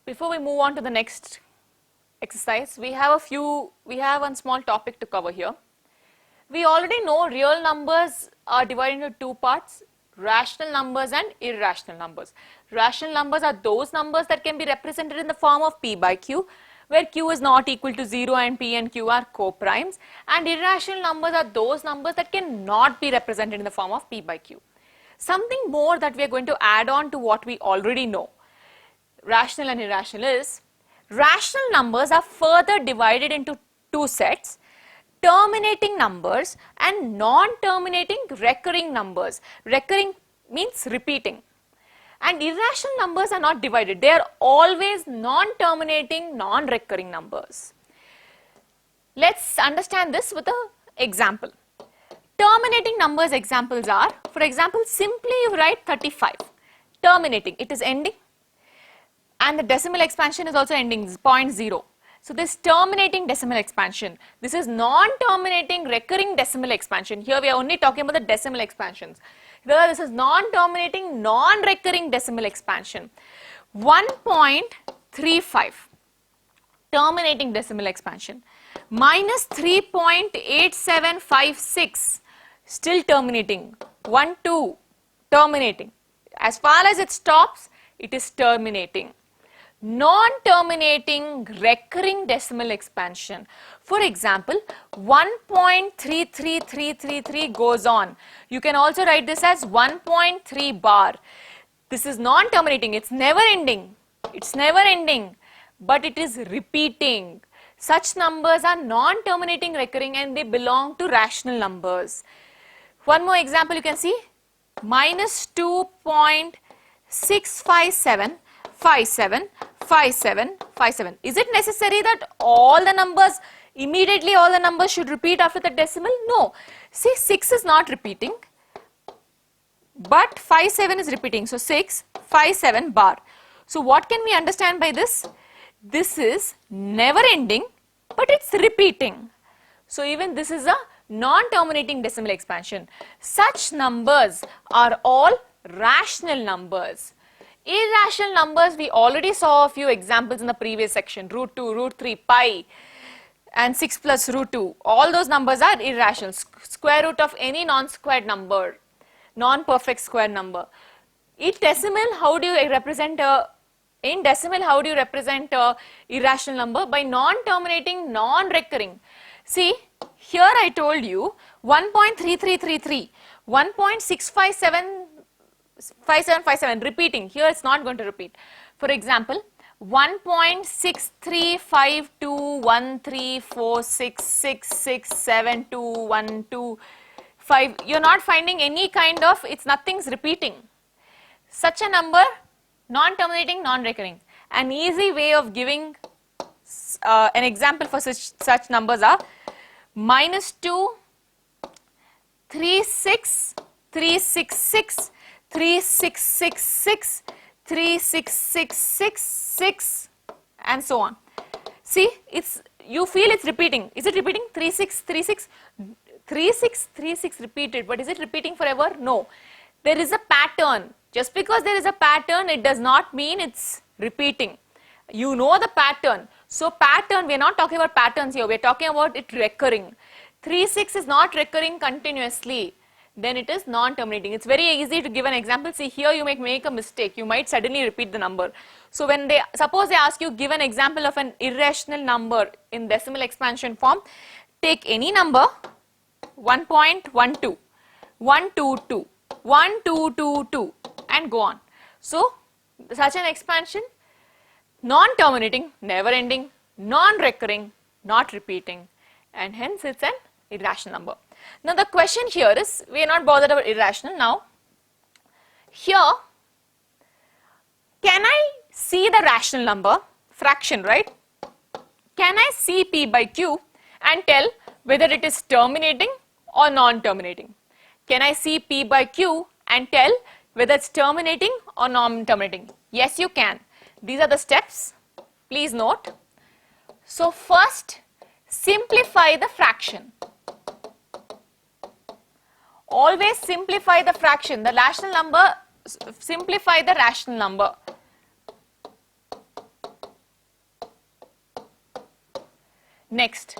Before we move on to the next exercise, we have one small topic to cover here. We already know real numbers are divided into two parts, rational numbers and irrational numbers. Rational numbers are those numbers that can be represented in the form of p by q, where q is not equal to 0 and p and q are co-primes, and irrational numbers are those numbers that cannot be represented in the form of p by q. Something more that we are going to add on to what we already know, rational and irrational, is rational numbers are further divided into two sets, terminating numbers and non-terminating recurring numbers. Recurring means repeating. And irrational numbers are not divided. They are always non-terminating, non-recurring numbers. Let's understand this with an example. Terminating numbers examples are, for example, simply you write 35. Terminating, it is ending, and the decimal expansion is also ending, 0.0. So this terminating decimal expansion, this is non-terminating recurring decimal expansion. Here we are only talking about the decimal expansions. Here this is non-terminating non-recurring decimal expansion. 1.35, terminating decimal expansion, minus 3.8756, still terminating. 1, 2, terminating. As far as it stops, it is terminating. Non-terminating recurring decimal expansion. For example, 1.33333 goes on. You can also write this as 1.3 bar. This is non-terminating, it's never ending. It's never ending, but it is repeating. Such numbers are non-terminating recurring and they belong to rational numbers. One more example you can see, minus 2.657. 57. Is it necessary that all the numbers, immediately all the numbers should repeat after the decimal? No. See, 6 is not repeating, but 57 is repeating. So 6, 57 bar. So what can we understand by this? This is never ending, but it's repeating. So even this is a non-terminating decimal expansion. Such numbers are all rational numbers. Irrational numbers, we already saw a few examples in the previous section, root 2, root 3, pi, and 6 plus root 2. All those numbers are irrational. Square root of any non-squared number, non-perfect square number. In decimal, how do you represent a irrational number? By non-terminating, non-recurring. See, here I told you 1.3333, 1.657 repeating. Here it's not going to repeat. For example, 1.63521346667212. You're not finding any kind of, nothing's repeating. Such a number, non-terminating, non-recurring. An easy way of giving an example for such numbers are minus 2, 36, 366, 3666, 3666, and so on. See, you feel it's repeating. Is it repeating? 3636, 3636 repeated, but is it repeating forever? No. There is a pattern. Just because there is a pattern, it does not mean it's repeating. You know the pattern. So pattern, we are not talking about patterns here, we are talking about it recurring. 36 is not recurring continuously, then it is non-terminating. It's very easy to give an example. See, here you might make a mistake. You might suddenly repeat the number. So when suppose they ask you, give an example of an irrational number in decimal expansion form, take any number, 1.12, 122, 1222, and go on. So such an expansion, non-terminating, never ending, non-recurring, not repeating, and hence it's an irrational number. Now the question here is, we are not bothered about irrational now. Here, can I see the rational number, fraction, right? Can I see p by q and tell whether it is terminating or non-terminating? Can I see p by q and tell whether it's terminating or non-terminating? Yes, you can. These are the steps. Please note. So first, simplify the fraction. Always simplify the fraction. The rational number, simplify the rational number. Next,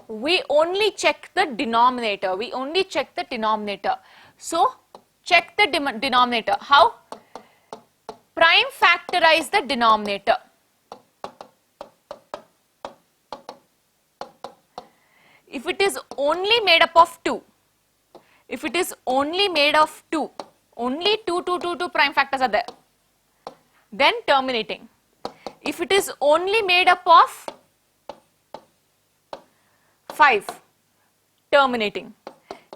we only check the denominator. We only check the denominator. So, check the denominator. How? Prime factorize the denominator. If it is only made up of 2, if it is only made of 2, only 2 prime factors are there, then terminating. If it is only made up of 5, terminating.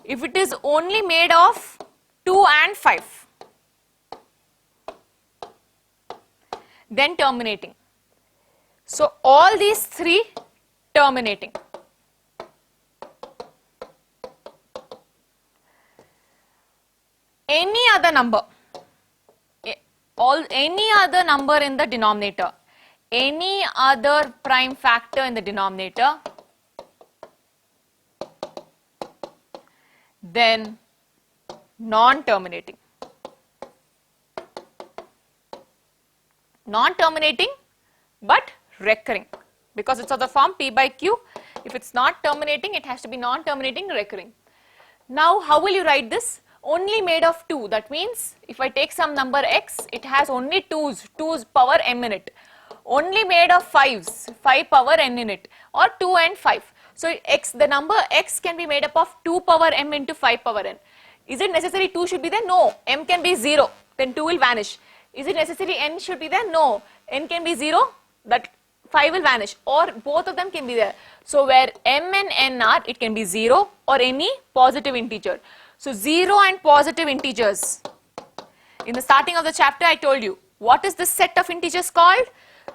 If it is only made of 2 and 5, then terminating. So, all these 3 terminating. Any other number, any other number in the denominator, any other prime factor in the denominator, then non-terminating. Non-terminating but recurring, because it's of the form P by Q. If it's not terminating, it has to be non-terminating recurring. Now, how will you write this? Only made of 2. That means if I take some number x, it has only 2's power m in it. Only made of 5's, 5 power n in it, or 2 and 5. So, the number x can be made up of 2 power m into 5 power n. Is it necessary 2 should be there? No. M can be 0, then 2 will vanish. Is it necessary n should be there? No. N can be 0, that 5 will vanish, or both of them can be there. So, where m and n are, it can be 0 or any positive integer. So, 0 and positive integers. In the starting of the chapter, I told you, what is this set of integers called?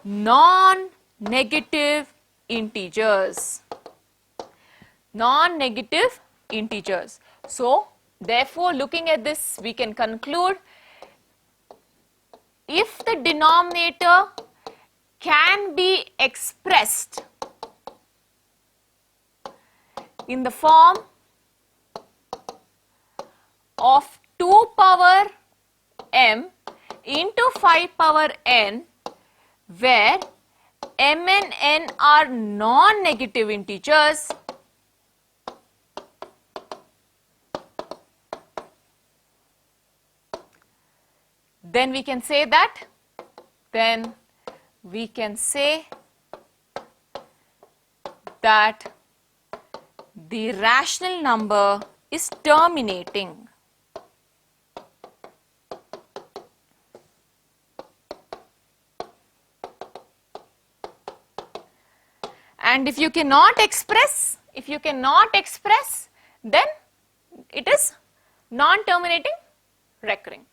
Non-negative integers. Non-negative integers. So, therefore, looking at this, we can conclude, if the denominator can be expressed in the form of 2 power m into 5 power n, where m and n are non-negative integers, then we can say that, the rational number is terminating. And if you cannot express, then it is non-terminating recurring.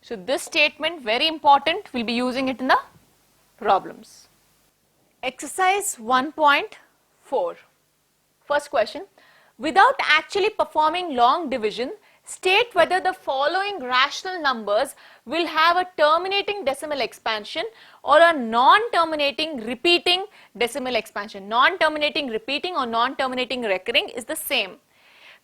So, this statement very important, we will be using it in the problems. Exercise 1.4. First question, without actually performing long division, state whether the following rational numbers will have a terminating decimal expansion or a non-terminating repeating decimal expansion. Non-terminating repeating or non-terminating recurring is the same.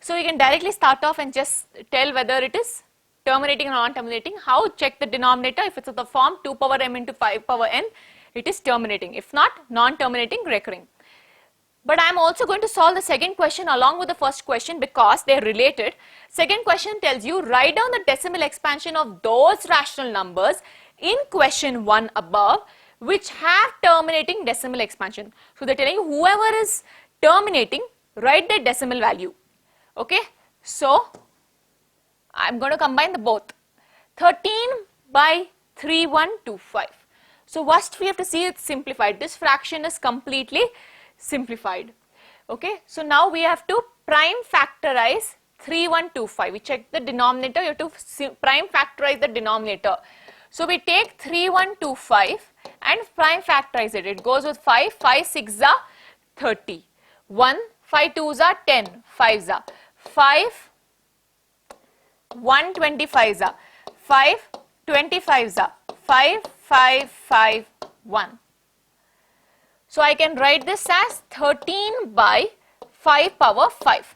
So, you can directly start off and just tell whether it is terminating or non-terminating. How? Check the denominator. If it's of the form 2 power m into 5 power n, it is terminating. If not, non-terminating recurring. But I am also going to solve the second question along with the first question because they are related. Second question tells you, write down the decimal expansion of those rational numbers in question 1 above which have terminating decimal expansion. So, they are telling you whoever is terminating, write the decimal value. Okay. So, I am going to combine the both. 13 by 3125. So, first we have to see it simplified. This fraction is completely simplified. Okay. So, now we have to prime factorize 3125. We check the denominator, you have to prime factorize the denominator. So, we take 3125 and prime factorize it. It goes with 5, 5 6 are 30, 1, 5 2s are 10, 5s are 5, 1 25s are 5, 25s are 5, 5, 5, 1. So, I can write this as 13 by 5 power 5.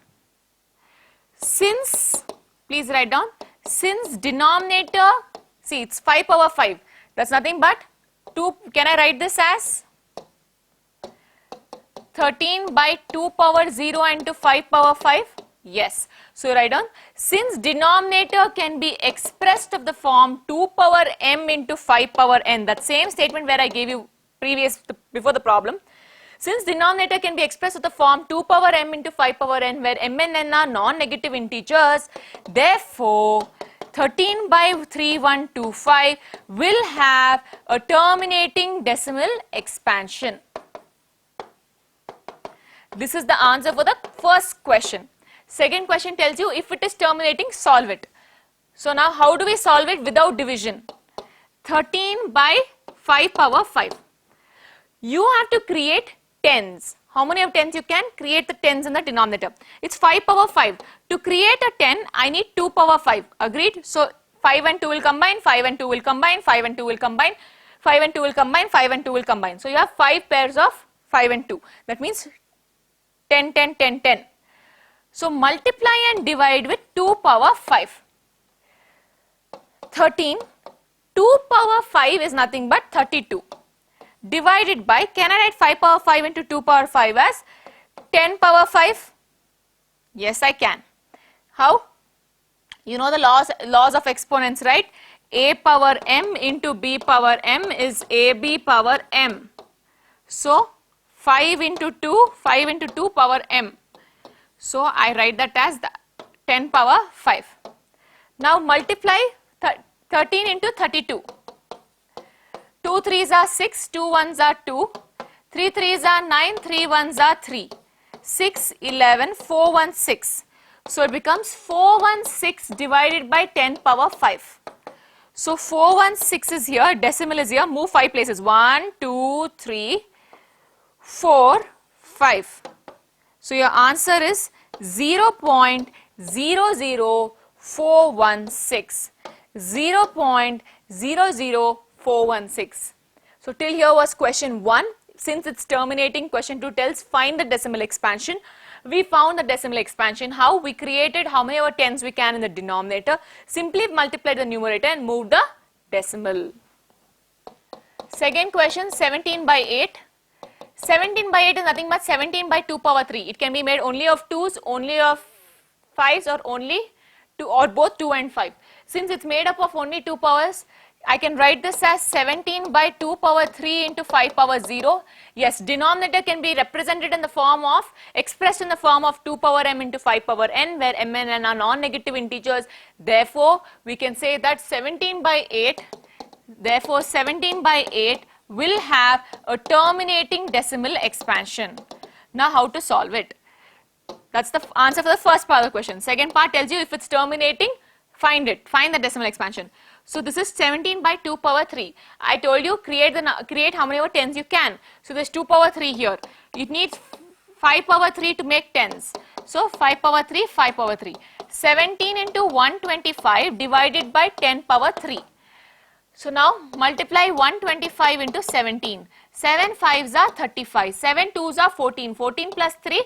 Since, please write down, since denominator, see it's 5 power 5, that's nothing but 2, can I write this as 13 by 2 power 0 into 5 power 5? Yes. So write down, since denominator can be expressed of the form 2 power m into 5 power n, that same statement where I gave you before the problem. Since denominator can be expressed with the form 2 power m into 5 power n, where m and n are non-negative integers, therefore 13 by 3125 will have a terminating decimal expansion. This is the answer for the first question. Second question tells you if it is terminating, solve it. So now how do we solve it without division? 13 by 5 power 5. You have to create tens. How many of tens you can? Create the tens in the denominator. It's 5 power 5. To create a 10, I need 2 power 5. Agreed? So 5 and 2 will combine, 5 and 2 will combine, 5 and 2 will combine, 5 and 2 will combine, 5 and 2 will combine. So you have 5 pairs of 5 and 2. That means 10, 10, 10, 10. So multiply and divide with 2 power 5. 13, 2 power 5 is nothing but 32. Divided by, can I write 5 power 5 into 2 power 5 as 10 power 5? Yes, I can. How? You know the laws of exponents, right? A power m into b power m is ab power m. So 5 into 2 power m. So I write that as the 10 power 5. Now multiply 13 into 32. 2 3s are 6, 2 1s are 2, 3 3s are 9, 3 1s are 3, 6, 11, 4 1, 6. So it becomes 416 divided by 10 power 5. So 416 is here, decimal is here, move 5 places, 1, 2, 3, 4, 5. So your answer is 0.00416. 0.00416. So till here was question 1. Since it's terminating, question 2 tells find the decimal expansion. We found the decimal expansion. How? We created how many ever tens we can in the denominator. Simply multiply the numerator and move the decimal. Second question, 17 by 8. 17 by 8 is nothing but 17 by 2 power 3. It can be made only of 2s, only of 5s, or only 2, or both 2 and 5. Since it's made up of only 2 powers, I can write this as 17 by 2 power 3 into 5 power 0. Yes, denominator can be represented in the form of, expressed in the form of 2 power m into 5 power n, where m and n are non-negative integers. Therefore, we can say that 17 by 8, therefore 17 by 8 will have a terminating decimal expansion. Now how to solve it? That's the answer for the first part of the question. Second part tells you if it's terminating, find it, find the decimal expansion. So this is 17 by 2 power 3. I told you create how many over tens you can. So there's 2 power 3 here. It needs 5 power 3 to make tens. So 5 power 3, 5 power 3. 17 into 125 divided by 10 power 3. So now multiply 125 into 17. 7 5s are 35. 7 2s are 14. 14 plus 3,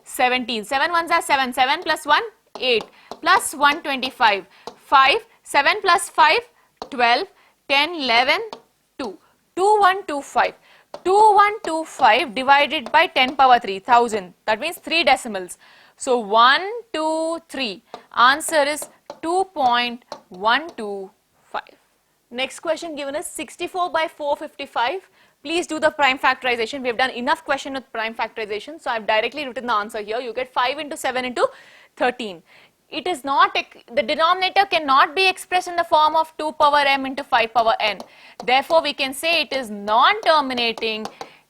17. 7 1s are 7. 7 plus 1, 8. Plus 125. 5. 7 plus 5, 12. 10, 11, 2. 2125. 2125 divided by 10 power 3, 1000. That means 3 decimals. So 1, 2, 3. Answer is 2.125. Next question given is 64 by 455. Please do the prime factorization. We have done enough question with prime factorization. So I have directly written the answer here. You get 5 into 7 into 13. It is not, the denominator cannot be expressed in the form of 2 power m into 5 power n. Therefore, we can say it is non-terminating,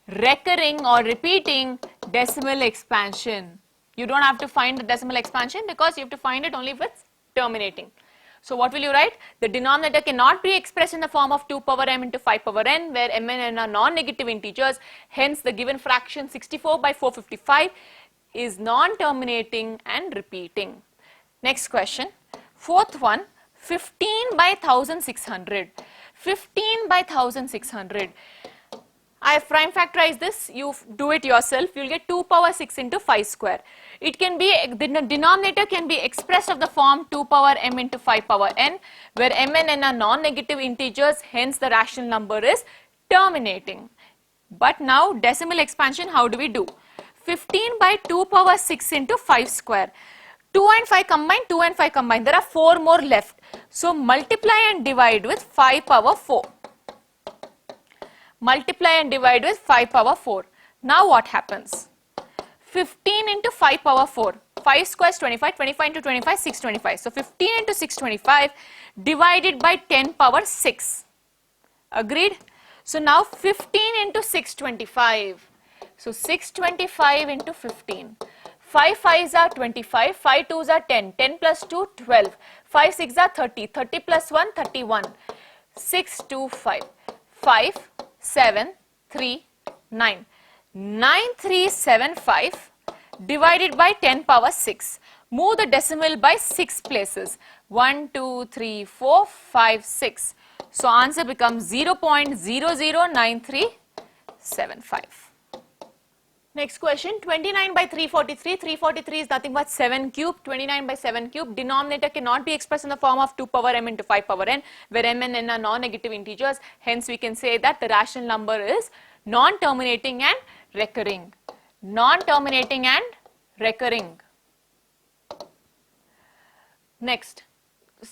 recurring or repeating decimal expansion. You don't have to find the decimal expansion because you have to find it only if it's terminating. So what will you write? The denominator cannot be expressed in the form of 2 power m into 5 power n, where m and n are non-negative integers. Hence, the given fraction 64 by 455 is non-terminating and repeating. Next question. Fourth one, 15 by 1600. 15 by 1600. I have prime factorized this. You do it yourself. You will get 2 power 6 into 5 square. It can be, the denominator can be expressed of the form 2 power m into 5 power n, where m and n are non-negative integers. Hence, the rational number is terminating. But now, decimal expansion, how do we do? 15 by 2 power 6 into 5 square. 2 and 5 combined, 2 and 5 combined. There are 4 more left. So multiply and divide with 5 power 4. Multiply and divide with 5 power 4. Now what happens? 15 into 5 power 4. 5 square is 25. 25 into 25, 625. So 15 into 625 divided by 10 power 6. Agreed? So now 15 into 625. So 625 into 15. 5 5s are 25, 5 2s are 10, 10 plus 2, 12, 5 6 are 30, 30 plus 1, 31, 6 2 5, 5 7 3 9, 9375 divided by 10 power 6. Move the decimal by 6 places. 1, 2, 3, 4, 5, 6. So answer becomes 0.009375. Next question, 29 by 343. 343 is nothing but 7 cube. 29 by 7 cube. Denominator cannot be expressed in the form of 2 power m into 5 power n, where m and n are non-negative integers. Hence, we can say that the rational number is non-terminating and recurring. Non-terminating and recurring. Next,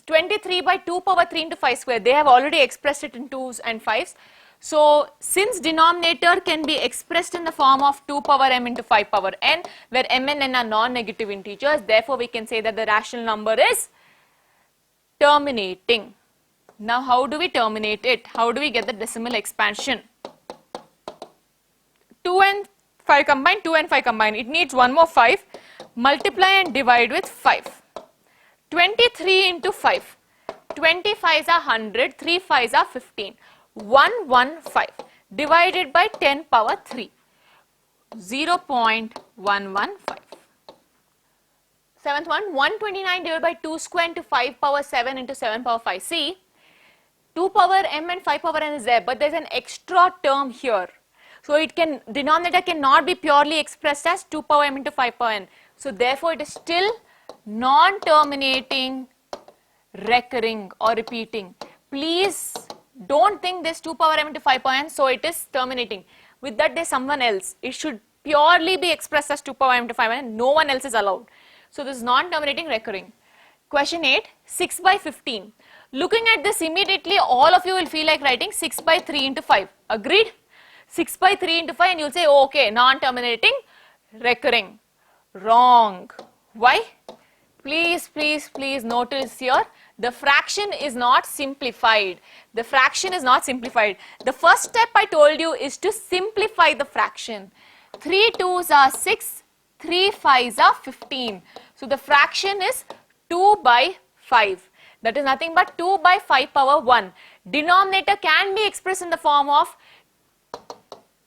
23 by 2 power 3 into 5 square. They have already expressed it in 2s and 5s. So, since denominator can be expressed in the form of 2 power m into 5 power n, where m and n are non-negative integers, therefore we can say that the rational number is terminating. Now, how do we terminate it? How do we get the decimal expansion? 2 and 5 combined, 2 and 5 combined. It needs one more 5. Multiply and divide with 5. 23 into 5. 20 5s are 100, 3 5s are 15. 115 divided by 10 power 3, 0.115. Seventh one, 129 divided by 2 square into 5 power 7 into 7 power 5. See, 2 power m and 5 power n is there, but there is an extra term here. So it can, denominator cannot be purely expressed as 2 power m into 5 power n. So therefore it is still non-terminating, recurring or repeating. Please don't think this 2 power m into 5 power n, so it is terminating. With that there is someone else. It should purely be expressed as 2 power m into 5 power n. No one else is allowed. So this is non-terminating, recurring. Question 8, 6 by 15. Looking at this immediately, all of you will feel like writing 6 by 3 into 5. Agreed? 6 by 3 into 5 and you will say, oh, okay, non-terminating, recurring. Wrong. Why? Please, please, please notice here, the fraction is not simplified. The fraction is not simplified. The first step I told you is to simplify the fraction. 3 2s are 6, 3 5s are 15. So the fraction is 2 by 5. That is nothing but 2 by 5 power 1. Denominator can be expressed in the form of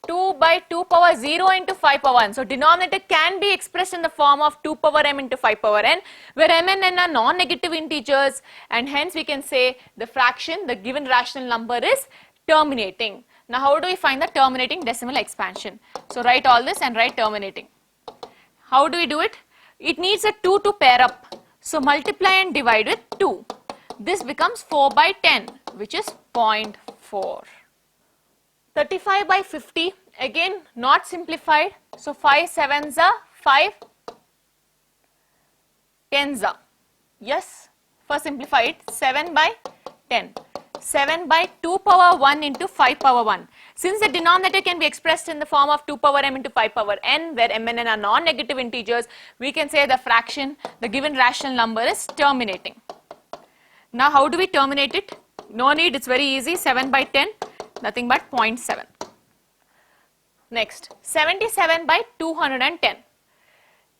2 by 2 power 0 into 5 power 1. So denominator can be expressed in the form of 2 power m into 5 power n, where m and n are non-negative integers, and hence we can say the fraction, the given rational number is terminating. Now how do we find the terminating decimal expansion? So write all this and write terminating. How do we do it? It needs a 2 to pair up. So multiply and divide with 2. This becomes 4 by 10, which is 0.4. 35 by 50, again not simplified. So 5 7s are 5 10s are. Yes, first simplify it, 7 by 10. 7 by 2 power 1 into 5 power 1. Since the denominator can be expressed in the form of 2 power m into 5 power n, where m and n are non-negative integers, we can say the fraction, the given rational number is terminating. Now how do we terminate it? No need, it's very easy. 7 by 10, nothing but 0.7. Next, 77 by 210.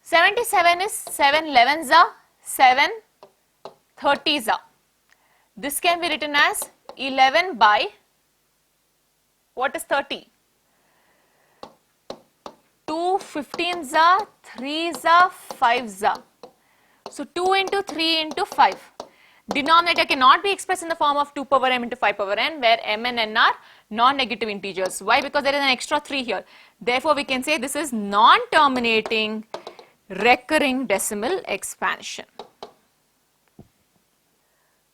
77 is 7 11s are, 7 30s are. This can be written as 11 by, what is 30? 2 15s are, 3s are, 5s are. So 2 into 3 into 5. Denominator cannot be expressed in the form of 2 power m into 5 power n, where m and n are non-negative integers. Why? Because there is an extra 3 here. Therefore, we can say this is non-terminating, recurring decimal expansion.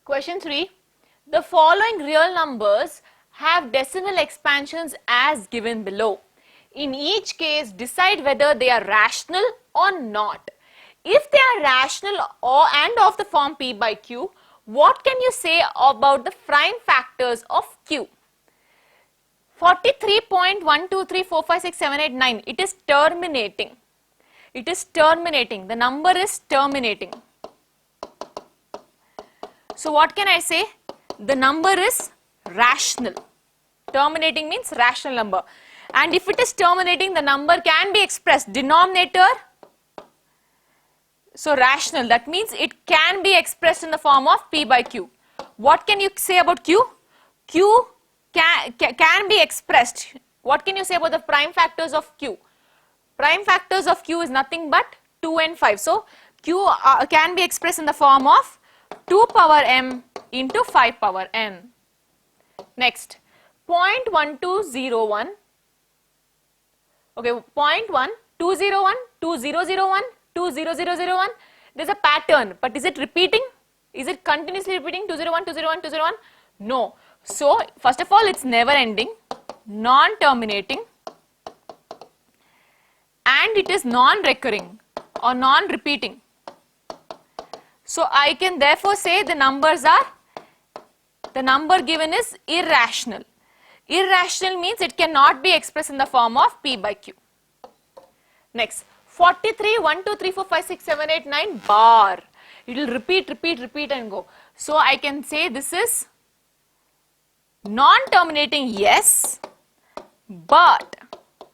Question 3. The following real numbers have decimal expansions as given below. In each case, decide whether they are rational or not. If they are rational or and of the form P by Q, what can you say about the prime factors of Q? 43.123456789, it is terminating. It is terminating. The number is terminating. So what can I say? The number is rational. Terminating means rational number. And if it is terminating, the number can be expressed denominator. So rational, that means it can be expressed in the form of P by Q. What can you say about Q? Q can be expressed. What can you say about the prime factors of Q? Prime factors of Q is nothing but 2 and 5. So Q can be expressed in the form of 2 power m into 5 power n. Next, 0.1201. Okay, 0.1, 201, 2001, 20001. There's a pattern, but is it repeating? Is it continuously repeating 201, 201, 201? No. So, first of all, it's never ending, non-terminating, and it is non-recurring or non-repeating. So, I can therefore say the number given is irrational. Irrational means it cannot be expressed in the form of P by Q. Next, 43, 1, 2, 3, 4, 5, 6, 7, 8, 9 bar. It will repeat and go. So, I can say this is non-terminating, yes, but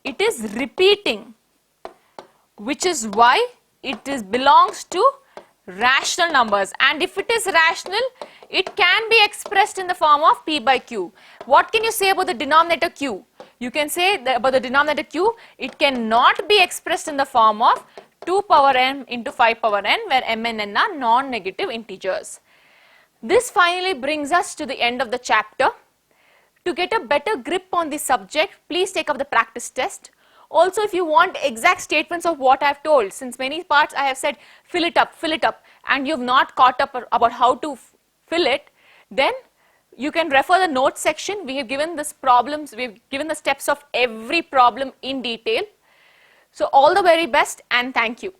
it is repeating, which is why it belongs to rational numbers, and if it is rational, it can be expressed in the form of P by Q. What can you say about the denominator Q? You can say about the denominator Q, it cannot be expressed in the form of 2 power m into 5 power n, where m and n are non-negative integers. This finally brings us to the end of the chapter. To get a better grip on the subject, please take up the practice test. Also, if you want exact statements of what I have told, since many parts I have said fill it up, and you have not caught up about how to fill it, then you can refer the notes section. We have given this problems, we have given the steps of every problem in detail. So all the very best and thank you.